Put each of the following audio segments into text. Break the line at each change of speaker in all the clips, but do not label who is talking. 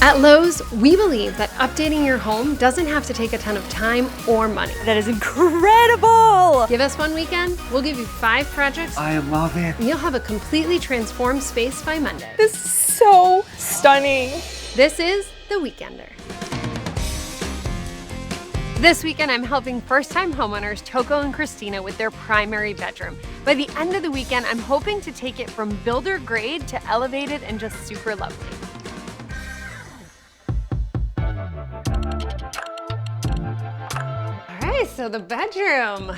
At Lowe's, we believe that updating your home doesn't have to take a ton of time or money.
That is incredible!
Give us one weekend, we'll give you 5 projects.
I love it.
And you'll have a completely transformed space by Monday.
This is so stunning.
This is The Weekender. This weekend, I'm helping first-time homeowners Toko and Kristina with their primary bedroom. By the end of the weekend, I'm hoping to take it from builder grade to elevated and just super lovely. So the bedroom.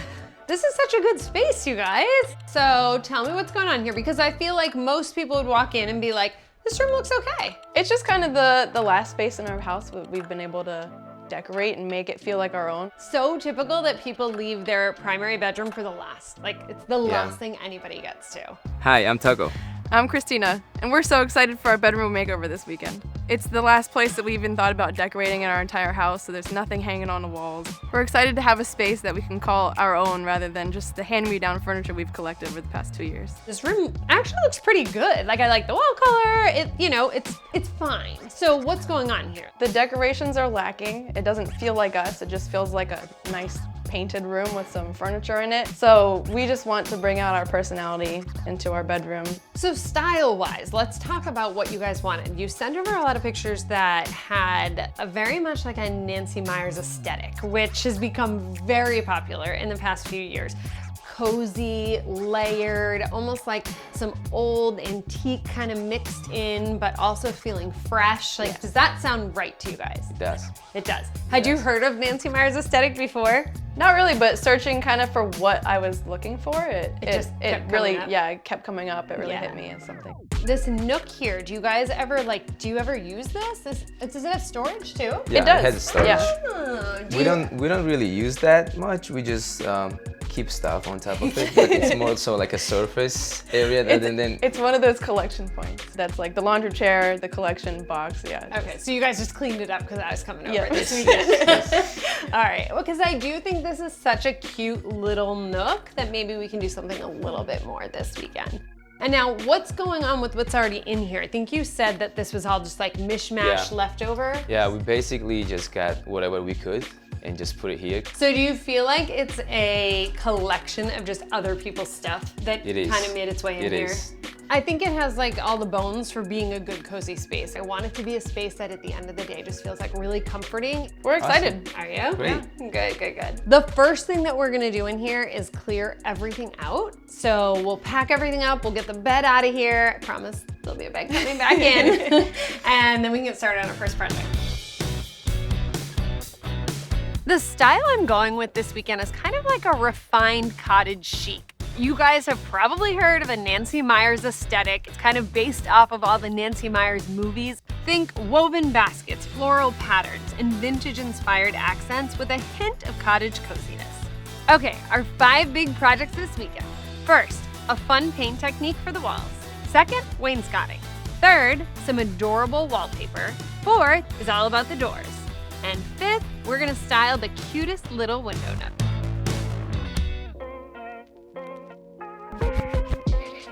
This is such a good space, you guys. So tell me what's going on here, because I feel like most people would walk in and be like, this room looks okay.
It's just kind of the last space in our house we've been able to decorate and make it feel like our own.
So typical that people leave their primary bedroom for the last. Like, it's the last thing anybody gets to.
Hi, I'm Toko.
I'm Kristina, and we're so excited for our bedroom makeover this weekend. It's the last place that we even thought about decorating in our entire house, so there's nothing hanging on the walls. We're excited to have a space that we can call our own rather than just the hand-me-down furniture we've collected over the past 2 years.
This room actually looks pretty good. Like, I like the wall color. It's fine. So what's going on here?
The decorations are lacking. It doesn't feel like us. It just feels like a nice painted room with some furniture in it. So we just want to bring out our personality into our bedroom.
So style-wise, let's talk about what you guys wanted. You sent over a lot of pictures that had a very much like a Nancy Meyers aesthetic, which has become very popular in the past few years. Cozy, layered, almost like some old antique kind of mixed in, but also feeling fresh. Like, Does that sound right to you guys?
It does.
It does. Had you heard of Nancy Meyers aesthetic before?
Not really, but searching kind of for what I was looking for, it really kept coming up. It really hit me as something.
This nook here, do you guys ever do you ever use this? Does it have storage too?
Yeah,
it does.
It has storage.
Yeah.
We don't really use that much. We just keep stuff on top of it, but it's more so like a surface area rather than.
It's one of those collection points. That's like the laundry chair, the collection box. Yeah.
Okay, so you guys just cleaned it up because I was coming over this weekend. All right, well, because I do think this is such a cute little nook that maybe we can do something a little bit more this weekend. And now, what's going on with what's already in here? I think you said that this was all just like mishmash leftover.
Yeah, we basically just got whatever we could and just put it here.
So do you feel like it's a collection of just other people's stuff that kind of made its way in here? It is. I think it has like all the bones for being a good cozy space. I want it to be a space that at the end of the day just feels like really comforting.
We're excited.
Awesome. Are you?
Great.
Yeah. Good. The first thing that we're gonna do in here is clear everything out. So we'll pack everything up, we'll get the bed out of here. I promise there'll be a bed coming back in. And then we can get started on our first project. The style I'm going with this weekend is kind of like a refined cottage chic. You guys have probably heard of a Nancy Meyers aesthetic. It's kind of based off of all the Nancy Meyers movies. Think woven baskets, floral patterns, and vintage-inspired accents with a hint of cottage coziness. Okay, our 5 big projects this weekend. First, a fun paint technique for the walls. Second, wainscoting. Third, some adorable wallpaper. Fourth is all about the doors. And fifth, we're gonna style the cutest little window nook.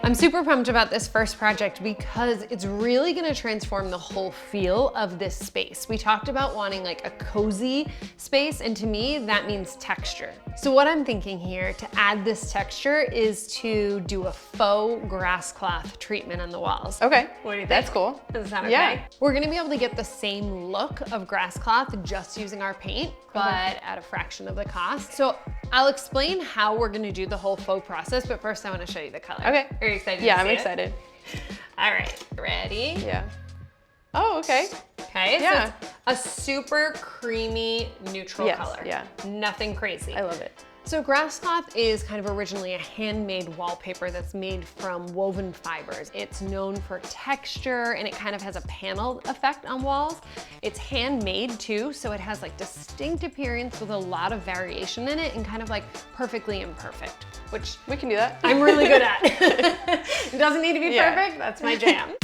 I'm super pumped about this first project because it's really gonna transform the whole feel of this space. We talked about wanting like a cozy space, and to me, that means texture. So what I'm thinking here to add this texture is to do a faux grasscloth treatment on the walls.
Okay.
What do you think?
That's cool.
Does that sound okay?
Yeah.
We're gonna be able to get the same look of grasscloth just using our paint, but at a fraction of the cost. So I'll explain how we're gonna do the whole faux process, but first I wanna show you the color.
Okay.
Are you excited?
Yeah, I'm excited.
All right, ready?
Yeah. Oh, okay.
Okay,
Yeah.
so it's a super creamy neutral color.
Yeah.
Nothing crazy.
I love it.
So grasscloth is kind of originally a handmade wallpaper that's made from woven fibers. It's known for texture and it kind of has a panel effect on walls. It's handmade too, so it has like distinct appearance with a lot of variation in it and kind of like perfectly imperfect, which
We can do that.
I'm really good at. It doesn't need to be perfect, that's my jam.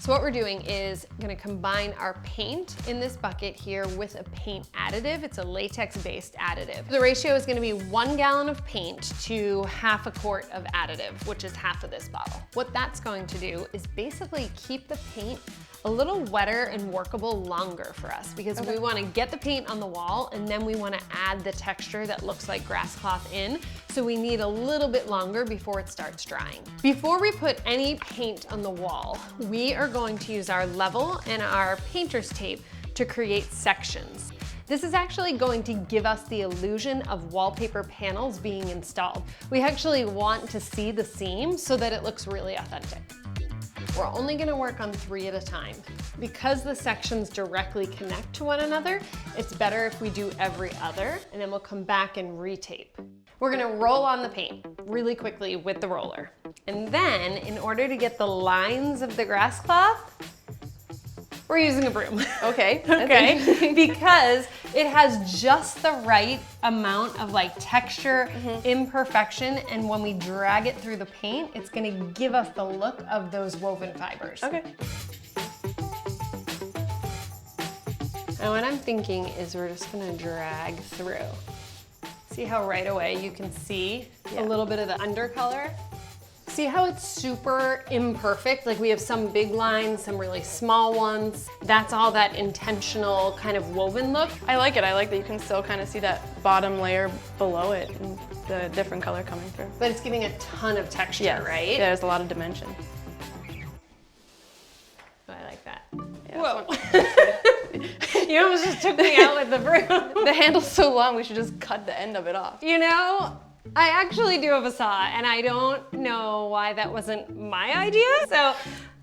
So what we're doing is gonna combine our paint in this bucket here with a paint additive. It's a latex-based additive. The ratio is gonna be 1 gallon of paint to half a quart of additive, which is half of this bottle. What that's going to do is basically keep the paint a little wetter and workable longer for us because we want to get the paint on the wall and then we want to add the texture that looks like grass cloth in. So we need a little bit longer before it starts drying. Before we put any paint on the wall, we are going to use our level and our painter's tape to create sections. This is actually going to give us the illusion of wallpaper panels being installed. We actually want to see the seam so that it looks really authentic. We're only gonna work on 3 at a time. Because the sections directly connect to one another, it's better if we do every other, and then we'll come back and retape. We're gonna roll on the paint really quickly with the roller. And then, in order to get the lines of the grass cloth, we're using a broom.
Okay.
Okay, because it has just the right amount of like texture, imperfection, and when we drag it through the paint, it's gonna give us the look of those woven fibers.
Okay.
And what I'm thinking is we're just gonna drag through. See how right away you can see a little bit of the undercolor? See how it's super imperfect? Like we have some big lines, some really small ones. That's all that intentional kind of woven look.
I like it. I like that you can still kind of see that bottom layer below it and the different color coming through.
But it's giving a ton of texture, right?
Yeah, there's a lot of dimension.
Oh, I like that.
Yeah,
Whoa. You almost just took me out with the broom.
The handle's so long, we should just cut the end of it off.
You know, I actually do have a saw, and I don't know why that wasn't my idea. So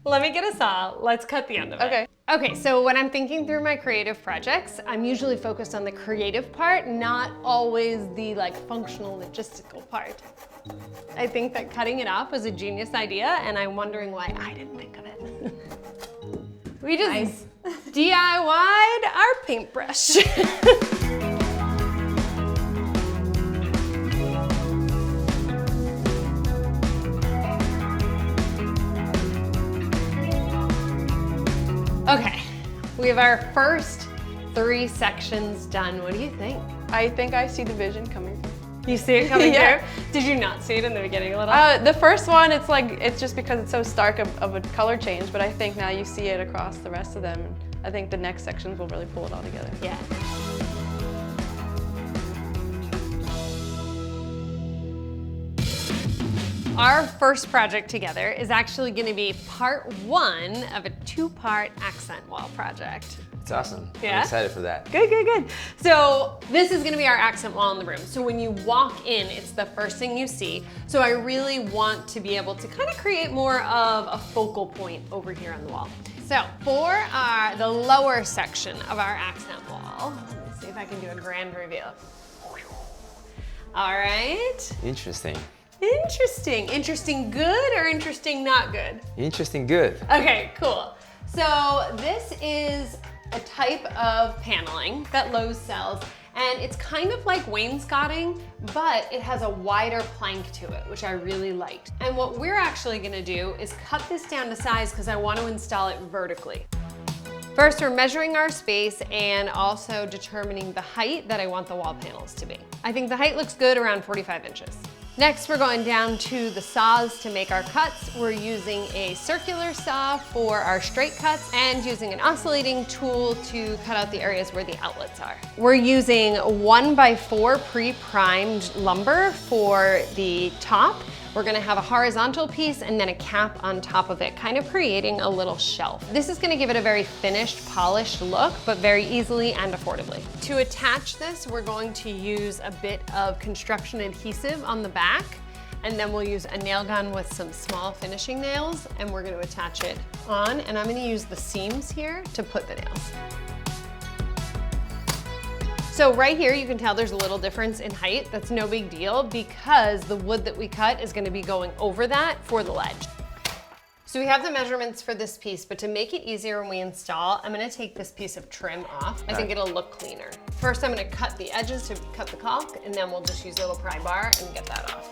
let me get a saw. Let's cut the end of it.
Okay.
Okay, so when I'm thinking through my creative projects, I'm usually focused on the creative part, not always the like functional logistical part. I think that cutting it off was a genius idea, and I'm wondering why I didn't think of it. We just DIY'd our paintbrush. Okay, we have our first 3 sections done. What do you think?
I think I see the vision coming through.
You see it coming
Yeah.
through? Did you not see it in the beginning a little?
The first one, it's just because it's so stark of a color change, but I think now you see it across the rest of them. And I think the next sections will really pull it all together.
Yeah. Our first project together is actually going to be part 1 of a 2-part accent wall project.
It's awesome.
Yeah?
I'm excited for that.
Good, good, good. So this is gonna be our accent wall in the room. So when you walk in, it's the first thing you see. So I really want to be able to kind of create more of a focal point over here on the wall. So for the lower section of our accent wall, let me see if I can do a grand reveal. All right.
Interesting.
Interesting. Interesting good or interesting not good?
Interesting good.
Okay, cool. So this is a type of paneling that Lowe sells, and it's kind of like wainscoting, but it has a wider plank to it, which I really liked. And what we're actually gonna do is cut this down to size because I want to install it vertically. First, we're measuring our space and also determining the height that I want the wall panels to be. I think the height looks good around 45 inches. Next, we're going down to the saws to make our cuts. We're using a circular saw for our straight cuts and using an oscillating tool to cut out the areas where the outlets are. We're using 1x4 pre-primed lumber for the top. We're gonna have a horizontal piece and then a cap on top of it, kind of creating a little shelf. This is gonna give it a very finished, polished look, but very easily and affordably. To attach this, we're going to use a bit of construction adhesive on the back, and then we'll use a nail gun with some small finishing nails, and we're gonna attach it on, and I'm gonna use the seams here to put the nails. So right here, you can tell there's a little difference in height. That's no big deal because the wood that we cut is gonna be going over that for the ledge. So we have the measurements for this piece, but to make it easier when we install, I'm gonna take this piece of trim off. I think it'll look cleaner. First, I'm gonna cut the edges to cut the caulk, and then we'll just use a little pry bar and get that off.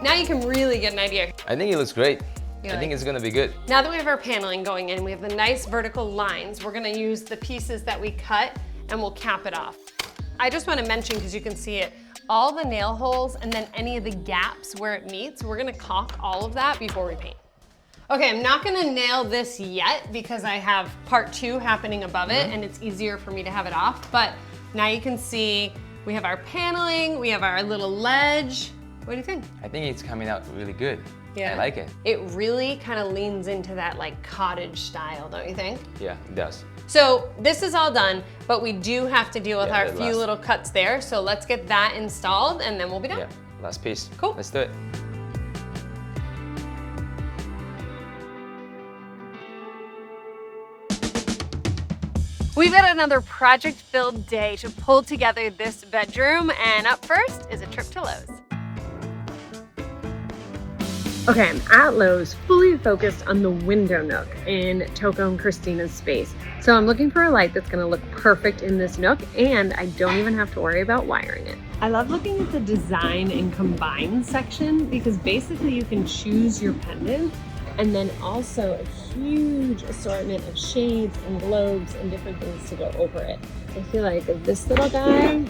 Now you can really get an idea.
I think it looks great.
You
I think
like
it's gonna be good.
Now that we have our paneling going in, we have the nice vertical lines, we're gonna use the pieces that we cut and we'll cap it off. I just wanna mention, because you can see it, all the nail holes and then any of the gaps where it meets, we're gonna caulk all of that before we paint. Okay, I'm not gonna nail this yet because I have part 2 happening above it and it's easier for me to have it off, but now you can see we have our paneling, we have our little ledge. What do you think?
I think it's coming out really good.
Yeah.
I like it.
It really kind of leans into that like cottage style, don't you think?
Yeah, it does.
So this is all done, but we do have to deal with our
the
few
last-
little cuts there. So let's get that installed and then we'll be done.
Yeah, last piece.
Cool.
Let's do it.
We've got another project-filled day to pull together this bedroom, and up first is a trip to Lowe's. Okay, I'm at Lowe's, fully focused on the window nook in Toko and Kristina's space. So I'm looking for a light that's gonna look perfect in this nook, and I don't even have to worry about wiring it. I love looking at the design and combine section because basically you can choose your pendant and then also a huge assortment of shades and globes and different things to go over it. I feel like this little guy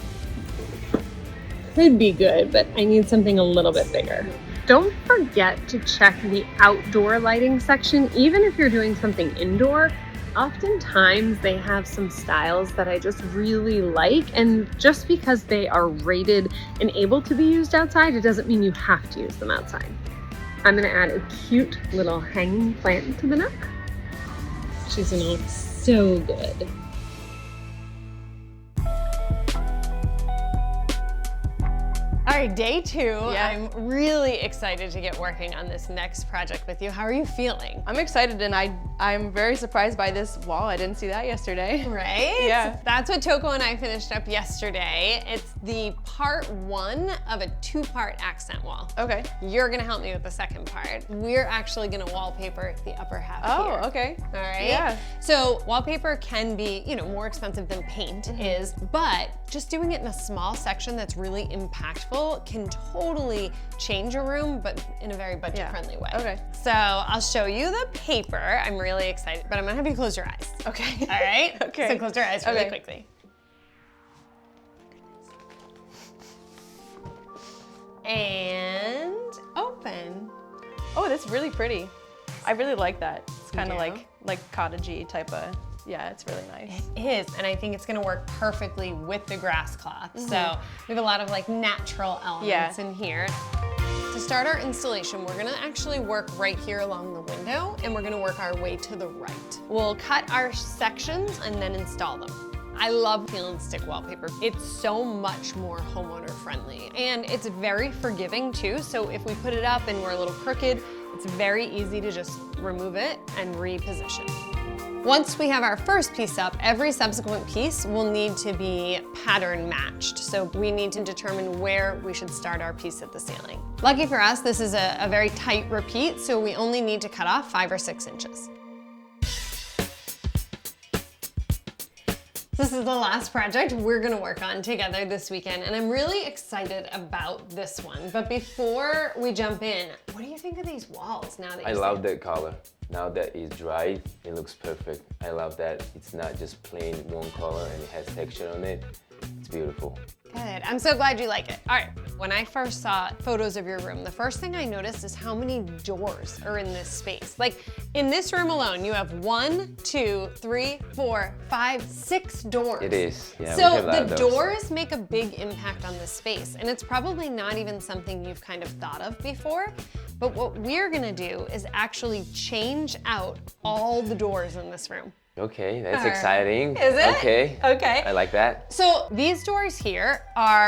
could be good, but I need something a little bit bigger. Don't forget to check the outdoor lighting section, even if you're doing something indoor. Oftentimes they have some styles that I just really like, and just because they are rated and able to be used outside, it doesn't mean you have to use them outside. I'm gonna add a cute little hanging plant to the nook. She's gonna look so good. All right, day 2.
Yeah.
I'm really excited to get working on this next project with you. How are you feeling?
I'm excited, and I'm very surprised by this wall. I didn't see that yesterday.
Right?
Yeah.
That's what Toko and I finished up yesterday. It's the part 1 of a 2-part accent wall.
Okay.
You're gonna help me with the second part. We're actually gonna wallpaper the upper half here.
Oh, okay.
All right?
Yeah.
So wallpaper can be, more expensive than paint is, but just doing it in a small section that's really impactful can totally change a room, but in a very budget-friendly way.
Okay.
So I'll show you the paper. I'm really excited, but I'm gonna have you close your eyes.
Okay.
All right?
Okay.
So close your eyes really
Okay.
quickly. And open.
Oh, that's really pretty. I really like that. It's kind of
do?
like cottagey type of. Yeah, it's really nice.
It is, and I think it's gonna work perfectly with the grass cloth. So we have a lot of like natural elements in here. To start our installation, we're gonna actually work right here along the window, and we're gonna work our way to the right. We'll cut our sections and then install them. I love peel and stick wallpaper. It's so much more homeowner friendly, and it's very forgiving too. So if we put it up and we're a little crooked, it's very easy to just remove it and reposition. Once we have our first piece up, every subsequent piece will need to be pattern matched. So we need to determine where we should start our piece at the ceiling. Lucky for us, this is a very tight repeat, so we only need to cut off 5 or 6 inches. This is the last project we're gonna work on together this weekend, and I'm really excited about this one. But before we jump in, what do you think of these walls now that
I love that color. Now that it's dried, it looks perfect. I love that it's not just plain one color and it has texture on it. It's beautiful.
Good, I'm so glad you like it. All right, when I first saw photos of your room, the first thing I noticed is how many doors are in this space. Like in this room alone, you have 1, 2, 3, 4, 5, 6 doors.
It is, yeah. we
So
have a lot
the
of those.
doors make a big impact on this space, and it's probably not even something you've kind of thought of before. But what we're gonna do is actually change out all the doors in this room.
Okay, that's
All right.
exciting.
Is it?
Okay.
Okay.
I like that.
So these doors here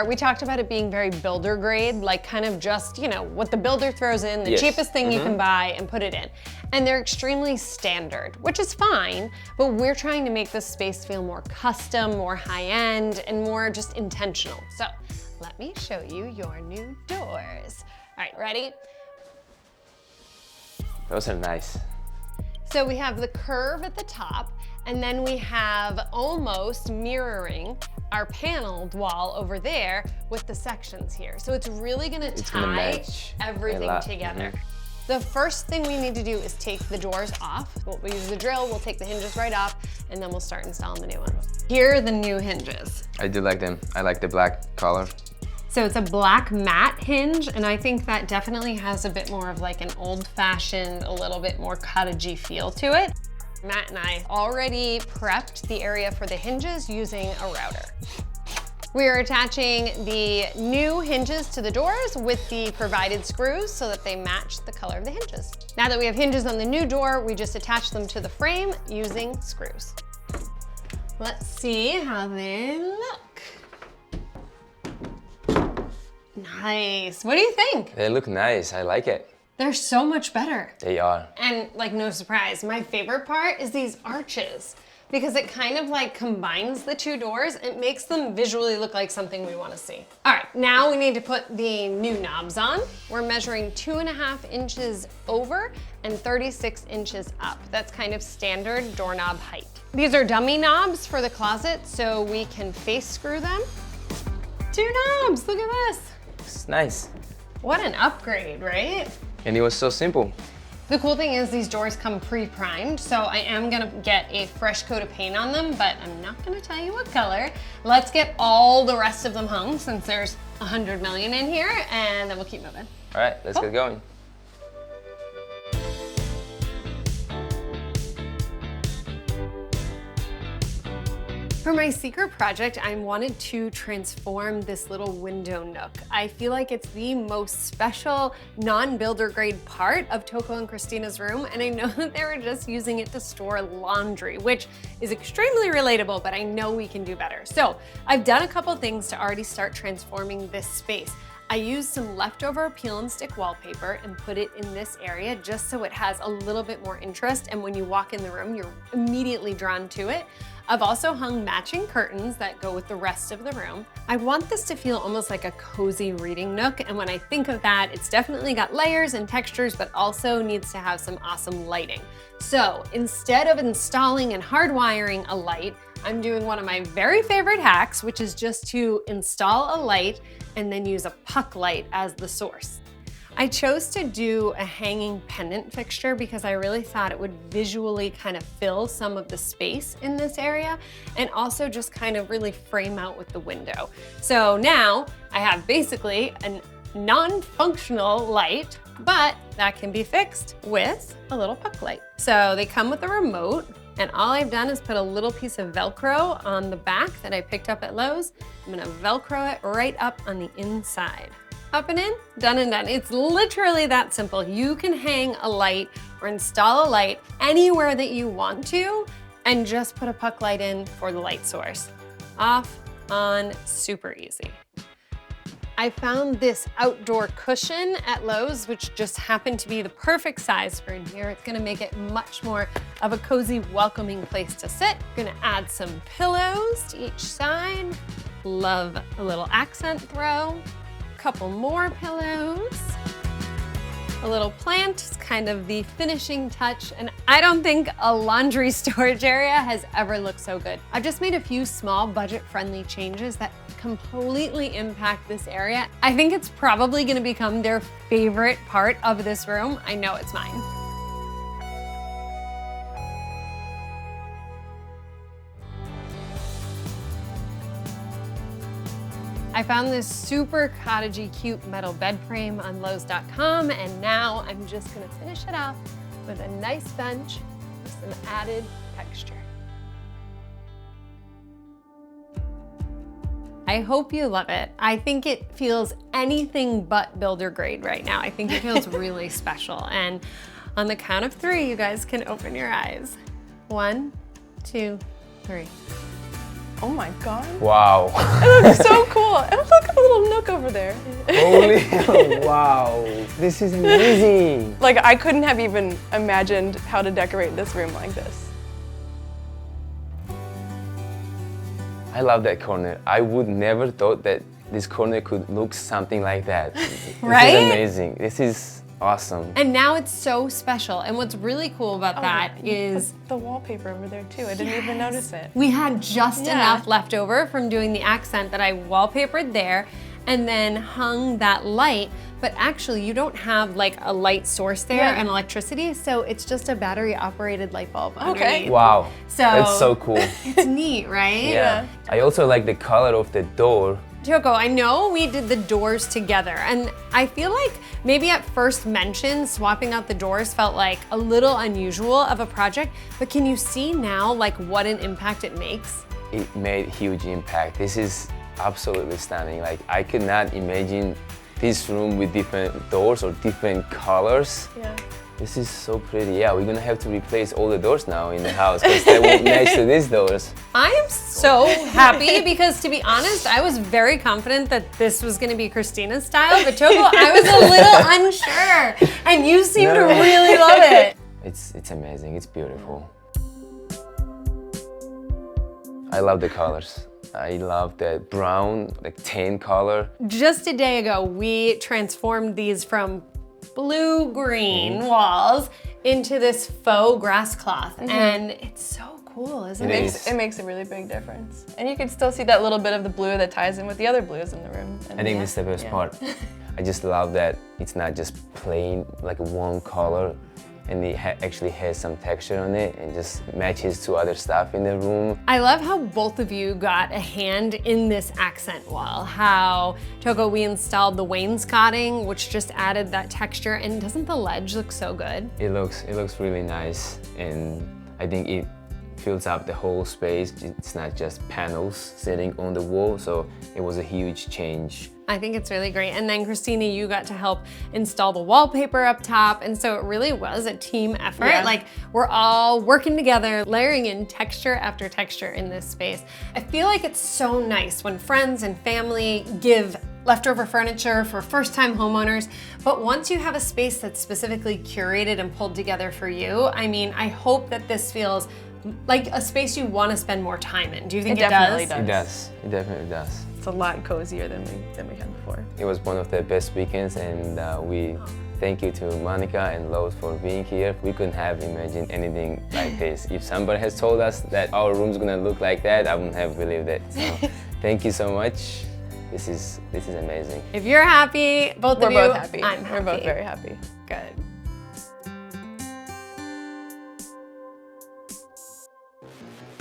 we talked about it being very builder grade, like kind of just, what the builder throws in, the
Yes.
cheapest thing you can buy and put it in. And they're extremely standard, which is fine, but we're trying to make this space feel more custom, more high-end, and more just intentional. So let me show you your new doors. All right, ready?
Those are nice.
So we have the curve at the top, and then we have almost mirroring our paneled wall over there with the sections here. So it's really gonna
gonna
tie
match a
everything
lot.
together. The first thing we need to do is take the doors off. We'll use the drill, we'll take the hinges right off, and then we'll start installing the new ones. Here are the new hinges.
I do like them. I like the black color.
So it's a black matte hinge, and I think that definitely has a bit more of like an old-fashioned, a little bit more cottagey feel to it. Matt and I already prepped the area for the hinges using a router. We are attaching the new hinges to the doors with the provided screws so that they match the color of the hinges. Now that we have hinges on the new door, we just attach them to the frame using screws. Let's see how they look. Nice. What do you think?
They look nice. I like it.
They're so much better.
They are.
And like, no surprise, my favorite part is these arches, because it kind of like combines the two doors. It makes them visually look like something we want to see. All right, now we need to put the new knobs on. We're measuring 2.5 inches over and 36 inches up. That's kind of standard doorknob height. These are dummy knobs for the closet, so we can face screw them. 2 knobs, look at this.
It's nice.
What an upgrade, right?
And it was so simple.
The cool thing is these doors come pre-primed, so I am gonna get a fresh coat of paint on them, but I'm not gonna tell you what color. Let's get all the rest of them hung since there's 100 million in here, and then we'll keep moving.
All right, let's get going.
For my secret project, I wanted to transform this little window nook. I feel like it's the most special non-builder grade part of Toko and Kristina's room, and I know that they were just using it to store laundry, which is extremely relatable, but I know we can do better. So I've done a couple things to already start transforming this space. I used some leftover peel and stick wallpaper and put it in this area just so it has a little bit more interest, and when you walk in the room, you're immediately drawn to it. I've also hung matching curtains that go with the rest of the room. I want this to feel almost like a cozy reading nook, and when I think of that, it's definitely got layers and textures, but also needs to have some awesome lighting. So instead of installing and hardwiring a light, I'm doing one of my very favorite hacks, which is just to install a light and then use a puck light as the source. I chose to do a hanging pendant fixture because I really thought it would visually kind of fill some of the space in this area and also just kind of really frame out with the window. So now I have basically a non-functional light, but that can be fixed with a little puck light. So they come with a remote, and all I've done is put a little piece of Velcro on the back that I picked up at Lowe's. I'm gonna Velcro it right up on the inside. Up and in, done and done. It's literally that simple. You can hang a light or install a light anywhere that you want to and just put a puck light in for the light source. Off, on, super easy. I found this outdoor cushion at Lowe's, which just happened to be the perfect size for in here. It's gonna make it much more of a cozy, welcoming place to sit. Gonna add some pillows to each side. Love a little accent throw. Couple more pillows. A little plant is kind of the finishing touch, and I don't think a laundry storage area has ever looked so good. I've just made a few small budget-friendly changes that completely impact this area. I think it's probably gonna become their favorite part of this room. I know it's mine. I found this super cottagey cute metal bed frame on Lowes.com, and now I'm just gonna finish it off with a nice bench with some added texture. I hope you love it. I think it feels anything but builder grade right now. I think it feels really special. And on the count of 3, you guys can open your eyes. 1, 2, 3.
Oh my God.
Wow.
It looks so cool. And look at the little nook over there.
Holy hell, wow. This is amazing.
Like, I couldn't have even imagined how to decorate this room like this.
I love that corner. I would never thought that this corner could look something like that.
Right?
This is amazing. This is awesome.
And now it's so special. And what's really cool about that is
the wallpaper over there too. I didn't even notice it.
we had just enough left over from doing the accent that I wallpapered there and then hung that light. But actually, you don't have like a light source there and electricity, so it's just a battery operated light bulb underneath.
Wow.
So
that's so cool.
It's neat, right?
Yeah. I also like the color of the door.
Toko, I know we did the doors together, and I feel like maybe at first mention, swapping out the doors felt like a little unusual of a project, but can you see now like what an impact it makes?
It made huge impact. This is absolutely stunning. Like, I could not imagine this room with different doors or different colors.
Yeah.
This is so pretty. Yeah, we're gonna have to replace all the doors now in the house because they won't match to these doors.
I am so happy because, to be honest, I was very confident that this was gonna be Kristina's style, but Toko, I was a little unsure, and you seem to really love it.
It's amazing. It's beautiful. I love the colors. I love that brown, like tan color.
Just a day ago, we transformed these from blue-green walls into this faux grass cloth, and it's so cool, isn't it?
It makes a really big difference. And you can still see that little bit of the blue that ties in with the other blues in the room. And
I think this is the best part. I just love that it's not just plain, like one color, and it actually has some texture on it and just matches to other stuff in the room.
I love how both of you got a hand in this accent wall. How, Toko, we installed the wainscoting, which just added that texture, and doesn't the ledge look so good?
It looks really nice, and I think it fills up the whole space. It's not just panels sitting on the wall, so it was a huge change.
I think it's really great. And then Kristina, you got to help install the wallpaper up top. And so it really was a team effort.
Yeah.
Like, we're all working together, layering in texture after texture in this space. I feel like it's so nice when friends and family give leftover furniture for first-time homeowners. But once you have a space that's specifically curated and pulled together for you, I mean, I hope that this feels like a space you want to spend more time in. Do you think it
definitely
does?
It does. It definitely does.
It's a lot cozier than we had before.
It was one of the best weekends, and we thank you to Monica and Lowe for being here. We couldn't have imagined anything like this. If somebody has told us that our room's gonna look like that, I wouldn't have believed it. So thank you so much. This is amazing.
If you're happy, both of you,
We're both happy.
I'm happy.
We're both very happy.
Good.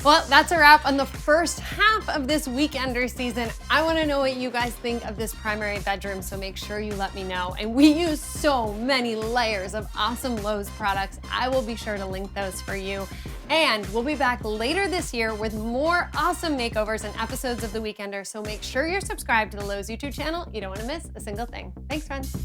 Well, that's a wrap on the first half of this Weekender season. I want to know what you guys think of this primary bedroom, so make sure you let me know. And we use so many layers of awesome Lowe's products. I will be sure to link those for you. And we'll be back later this year with more awesome makeovers and episodes of The Weekender, so make sure you're subscribed to the Lowe's YouTube channel. You don't want to miss a single thing. Thanks, friends.